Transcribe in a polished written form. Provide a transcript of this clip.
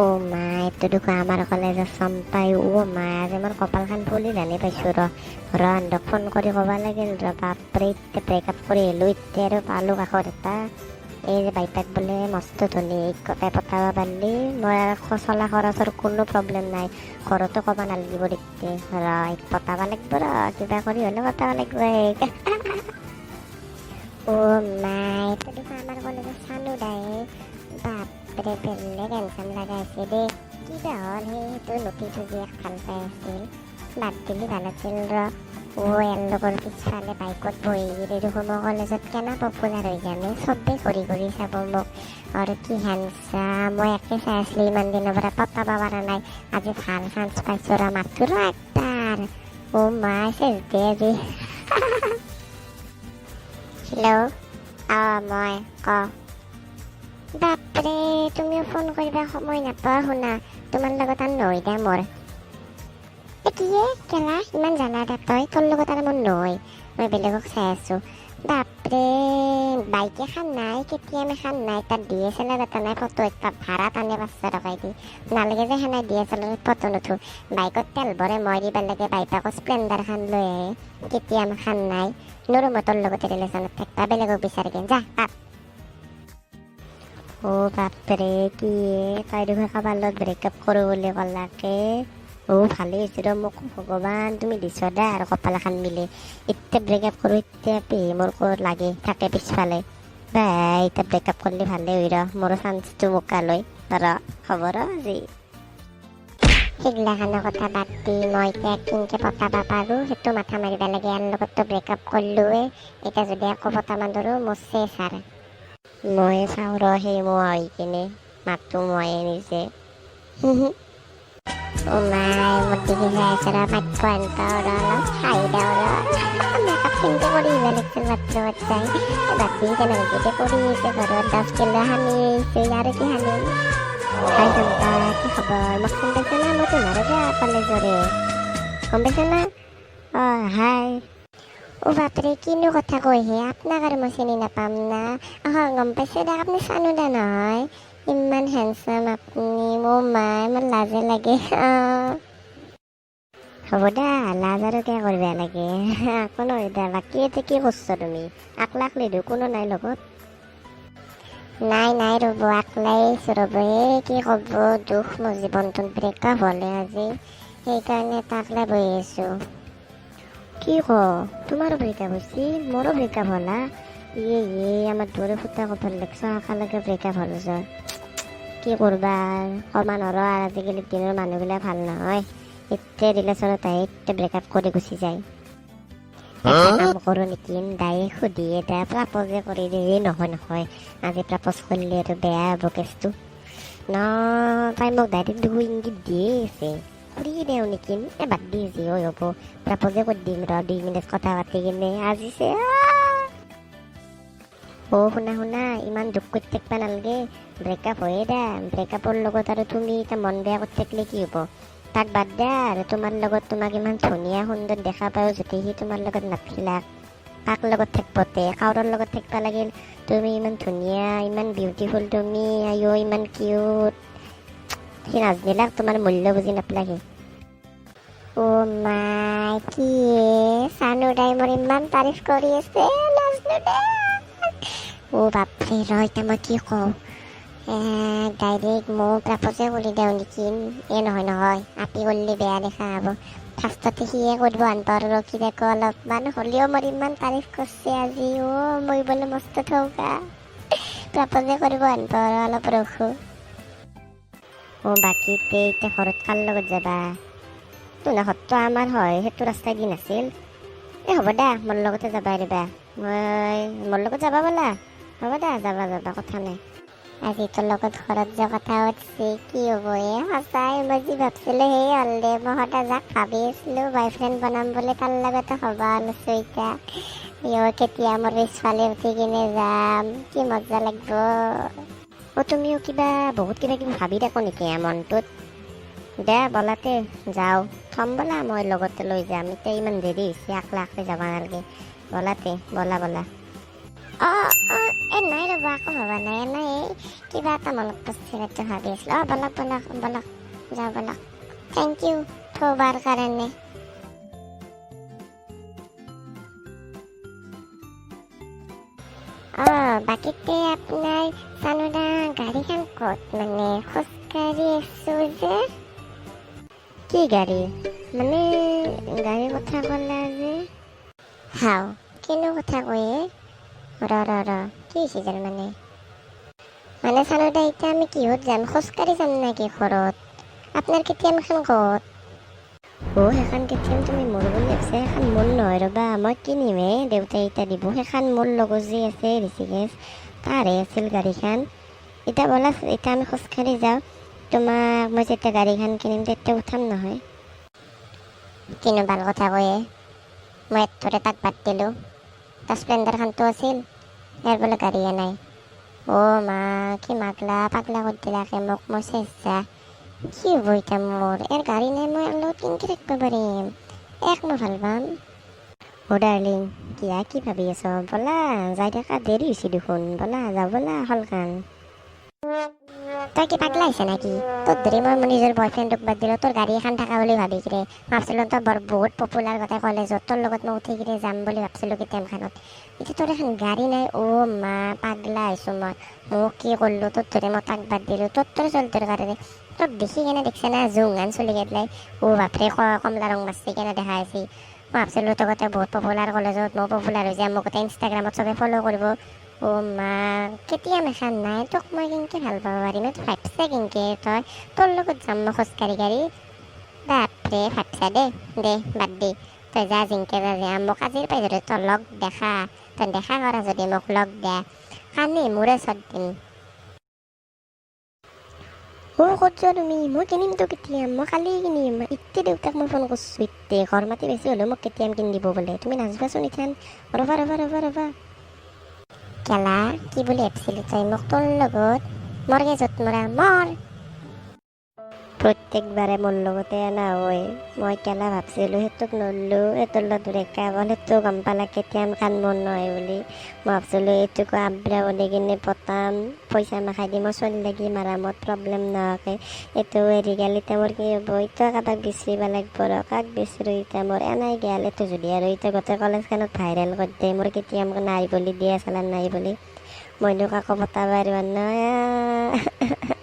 ও মা এত দুঃখ আমাৰ কলেজত চম্পাই ও মা আজি মোৰ কপালখন ফুলি জানি পাইছো ৰ আন্দক ফোন কৰি ক'বা লাগিল বাপৰে এতিয়া ব্ৰেকআপ কৰি আহিলো এতিয়া আৰু পালো কাষত এটা এই যে বাইপাক বোলে মস্ত ধনী তাই পঠাব পাৰিলি মই আৰু চলা খৰচৰ কোনো প্ৰব্লেম নাই ঘৰতো ক'ব নালাগিব দেখতে পঠাব লাগিব কিবা কৰি হ'লেও পঠাব লাগিব ও মা এত দুঃখ আমাৰ কলেজত চানো দাই বাপৰে বেলেগ হেণ্ডচাম লগাইছে দেই কিবা হ'ল সেইটো নটিটো যে ভাল পাই আছিল বাদ দিলি ভাল আছিল এর লগৰ পিছফালে বাইকত বহি গিয়ে দেখোন মই কলেজত কেনে পপুলাৰ হৈ যামে চবেই ঘূৰি চাব মোক আৰু কি হেণ্ডচাম মই একে চাই আছিলোঁ ইমান দিনৰ পৰা পতাব পৰা নাই আজি ভাল চান্স পাইছোঁ মাতো একবাৰ মা চেচ দে আজি হেল্ল' মই বাপৰে তুমিও ফোন কৰিবা সময় নাপোৱা শুনা তোমাৰ লগত আৰু নহয় দে মোৰ কিয়ে কেলা ইমান জানা দে তোৰ লগত আৰু মোৰ নহয় মই বেলেগক চাই আছো বাপৰে বাইক এখন নাই কেটিএম এখন নাই তাত DSLR এটা নাই ফটো এটা ভাড়াত আনে 500 টকা দি নালাগে যে সেনাই DSLR ফটো নুঠো বাইকত তেল ভৰে মই দিব লাগে বাইপাকো স্প্লেণ্ডাৰ এখন লৈ আহে কেটিএম এখন নাই নোৰো মই তোৰ লগতে ৰিলেশ্যনত থাকিবা বেলেগক বিচাৰি কিন যা বাপৰে কি তাই দেখোন কাৰোবাৰ লগত ব্ৰেকআপ কৰোঁ বুলি ক'লাকে ভালেই হৈছে মোক ভগৱান তুমি দিছ দে আৰু কপাল এখন মিলে এতিয়া ব্ৰেকআপ কৰোঁ এতিয়া পেহী মোৰ ক'ত লাগে থাকে পিছফালে এতিয়া ব্ৰেকআপ কৰিলে ভালেই হৈ মোৰো চান্সটো মোকা লৈ হ'ব আজি সেইগিলাখানৰ কথা বাদ দি মই এতিয়া কেনেকৈ পতাব পাৰোঁ সেইটো মাথা মাৰিব লাগে ইয়াৰ লগততো ব্ৰেকআপ কৰিলোৱে এতিয়া যদি আকৌ পতাব ধৰোঁ মৰছে ছাৰ মই চাওঁ সেই মোৱা হৈ কিনে মাতটো ময়ে নিজে মাই মোৰ দেখি যাই আছে পাঠ্য অলপ খাই দিওঁ মেকআপ চিন্তা কৰি ইলেকশ্যন মাত্ৰ বাচ্চাই বাকী কেনেকৈ কৰি আছে ঘৰত 10 কিলো সানি আহিছে আৰু কি সানিম হাই চম্পা কি খবৰ মোক চিনি পাইছে না মই তোমাৰো যা কলেজৰে গম পাইছে না হাই বাপৰে কিনো কথা কৈহে আপোনাক আৰু মই চিনি নাপাম না গম পাইছে দিয়ক আপুনি চানো দে নহয় ইমান হেণ্ডচাম আপুনি মাই মোৰ লাজে লাগে হ'ব দা লাজ আৰু কিয় কৰিব লাগে একো নহয় দে বাকী এতিয়া কি কৰিছ তুমি আকলাক লিধো কোনো নাই লগত নাই ৰ'ব আকলাই ৰ'ব কি ক'ব দুখ মোৰ জীৱনটোত ব্ৰেকআপ হ'লে আজি সেইকাৰণে তাকলাই বহি আছোঁ কি তোমাৰো ব্ৰেকআপ হৈছে মোৰো ব্ৰেকআপ হ'লা আমাৰ দৰে ফুটা কপাল লাগছে একেলগে ব্ৰেকআপ হ'ল কি কৰবা কমা নোৱাৰো আৰু আজিকালি দিনৰ মানুহবিলাক ভাল নহয় এতিয়া ৰিলেশ্যনত আহি এতিয়া ব্ৰেকআপ কৰি গুচি যায় কাম কৰোঁ নেকি দায়ে সুধিয়ে দা প্ৰপ'জে কৰি দিয়ে নহয় আজি প্ৰপ'জ কৰিলে আৰু বেয়া হ'ব কেছটো তাই মোক ডাইৰেক্ট দেখোন ইংগিত দিয়ে আছে কৰি দিওঁ নেকি বাদ দি যি হ'ব প্ৰপ'জে কৰি দিম 2 মিনিট কথা পাতি কিনে আজিছে শুনা ইমান দুখ কৰি থাকিব নালাগে ব্ৰেকআপ হয়ে দে ব্ৰেকআপৰ লগত আৰু তুমি এতিয়া মন বেয়া কৰি থাকিলে কি হ'ব তাক বাদ দে আৰু তোমাৰ লগত তোমাক ইমান ধুনীয়া সুন্দৰ দেখা পাওঁ যদি সি তোমাৰ লগত নাথাকিলা কাক লগত থাকিবতে কাৰোৰ লগত থাকিব লাগিল তুমি ইমান ধুনীয়া ইমান বিউটিফুল তুমি ইমান কিউট সি নাজনিলাক তোমাৰ মূল্য বুজি নাপলাগে মাই কি চানু দাই মোৰ ইমান তাৰিফ কৰি আছে বাপৰে এতিয়া মই কি কওঁ ডাইৰেক্ট মোক প্ৰপ'জে কৰি দিওঁ নেকি নহয় আপি কৰিলে বেয়া দেখা হ'ব ফাৰ্ষ্টতে সিয়ে কৰিব আনপাৰ ৰখি থাকোঁ অলপমান হ'লেও মোৰ ইমান তাৰিফ কৰিছে আজি মই বোলে মস্ত থৌকা প্ৰপ'জে কৰিব আনপাৰ অলপ ৰখোঁ বাকী এতিয়া ঘৰত কাৰ লগত যাবা তোমাৰ ঘৰটো আমাৰ হয় সেইটো ৰাস্তাই দি নাছিল হ'ব দে মোৰ লগতে যাবা দিবা মোৰ লগত যাবা বোলা হ'ব দে যাবা কথা নাই আজি তোৰ লগত ঘৰত যোৱা কথা উঠছে কি হ'ব সঁচাই মই যি ভাবছিলোঁ সেই হ'ল দে মই সদায় যাক ভাবি আছিলোঁ বয়ফ্ৰেণ্ড বনাম বুলি তাৰ লগতে হ'ব আনিছোঁ এতিয়া কেতিয়া মোৰ পিছফালে উঠি কিনে যাম কি মজা লাগিব তুমিও বহুত কিবা কিবি ভাবি থাকো নেকি মনটোত দে বলাতে যাওঁ থম বোলা মই লগতে লৈ যাম এতিয়া ইমান দেৰি হৈছে আকলা যাব নালাগে বলা নাই ৰ'বা, একো ভবা নাই, এনেই কিবা এটা মনত পৰিছিল, এইটো ভাবি আছিলোঁ। বলক বলক বলক, যাওঁ বলক। থেংক ইউ থবাৰ কাৰণে। বাকীতে আপোনাৰ চানুদা গাড়ীখন ক'ত? মানে খোজকাঢ়ি আছোঁ যে। কি গাড়ী? মানে গাড়ীৰ কথা ক'লা যে। হাও, কিনো কথা কয়ে? কি হৈছে তাৰ মানে চানুদা এতিয়া আমি কিহত যাম? খোজকাঢ়ি যাম নেকি ঘৰত? আপোনাৰ কেটিএমখন ক'ত? সেইখন কেটিএম তুমি মোৰ বুলি ভাবিছা? সেইখন মোৰ নহয় ৰ'বা, মই কিনিমহে, দেউতাই এতিয়া দিব। সেইখন মোৰ লগত যি আছে ঋষিকেশ, তাৰে আছিল গাড়ীখন। এতিয়া ব'লা, এতিয়া আমি খোজকাঢ়ি যাওঁ। তোমাক মই যেতিয়া গাড়ীখন কিনিম তেতিয়া উঠাম নহয়। কিনো ভাল কথা কয়ে? মই এতৰে তাক বাদ দিলোঁ। তাৰ স্প্লেণ্ডাৰখনতো আছিল, ইয়াৰ বোলে গাড়ীয়ে নাই। মা, কি পাগলা কৰি দিলাকে মোক, মই চেষ্টা। কি হ'ব এতিয়া মোৰ? গাড়ী নাই, মই লগত কেনেকৈ থাকিব পাৰিম? মই ভাল পাম। ডাৰ্লিং, কি ভাবি আছ? ব'লা, যাই থকা দেৰি হৈছে দেখোন। ব'লা, যাওঁ ব'লা, শলখান। তই কি পাগলা আহিছে নেকি? তোৰ ধৰি মই মোৰ নিজৰ বয়ফ্ৰেণ্ডক বাদ দিলোঁ, তোৰ গাড়ী এখন থকা বুলি ভাবি কিনে। ভাবছিলোঁ তই বহুত পপুলাৰ গোটেই কলেজত, তোৰ লগত মই উঠি কিনে যাম বুলি ভাবছিলোঁ কেটিএমখনত। এতিয়া তোৰ এখন গাড়ী নাই। মা, পাগলা হৈছোঁ মই। মোক কি কৰিলোঁ? তোৰ ধৰি মই তাক বাদ দিলোঁ, তোৰ চলটোৰ কাৰণে। তোক দেখি কেনে দেখিছে না জোংহান চলি কেইলাই? বাপৰে, কমলা ৰং মাৰিছে কেনে দেখা আছে। মই ভাবছিলোঁ তই গোটেই বহুত পপুলাৰ কলেজত, মই পপুলাৰ হৈ যাম, মোক গোটেই ইনষ্টাগ্ৰামত চবে ফ'ল' কৰিব। মা, কেটিএম এখন নাই, তোক মই কেনেকৈ ভাল পাব পাৰিম? তই ভাবছা কেনেকৈ? তোৰ লগত যাম মই খোজকাঢ়ি গাড়ী? বাপৰে, ভাবছা দে বাদ দে। তই যা জিংকে যা, মোক আজিৰ পাই ধৰি তই লগ দেখা। তই দেখা কৰা যদি মোক লগ দিয়া, কানি মোৰে চত দিম। ক'ত যোৱা তুমি? মই কিনিমতো কেটিএম, মই কালি কিনিম। এতিয়া দেউতাক মই ফোন কৰিছোঁ, এতিয়া ঘৰ মাতি বেছি হ'লেও মোক কেটিএম কিনি দিব বোলে। তুমি নাচবাচোন ইথান। ৰ'বা। কেলা, কি বুলি ভাবছিলি তই মোক? তোৰ লগত মোৰ য'ত মৰা মৰ। প্ৰত্যেকবাৰে মোৰ লগতে এনা হয়। মই কেলা ভাবছিলোঁ সেইটোক নললোঁ, এইটোৰ লগত ব্ৰেকআপ হ'ল, সেইটো গম পালা কেটিএম খান মোৰ নহয় বুলি। মই ভাবছিলোঁ এইটোকো আব্ৰা বুলি কিনে পতাম, পইচা মাখাই দি মই চলি লাগি মাৰামত প্ৰব্লেম নোহোৱাকৈ। এইটো এৰি গেল, এতিয়া মোৰ কি হ'ব? এতিয়া কাৰোবাক বিচাৰিব লাগিব ৰ, কাক বিচাৰোঁ এতিয়া? মোৰ এনেই গেল এইটো যদি আৰু এতিয়া গোটেই কলেজখনত ভাইৰেল কৰি দিয়ে মোৰ কেটিএম নাই বুলি, দিয়া চালান নাই বুলি। মইনো কাকো পতাব পাৰিব নহয়।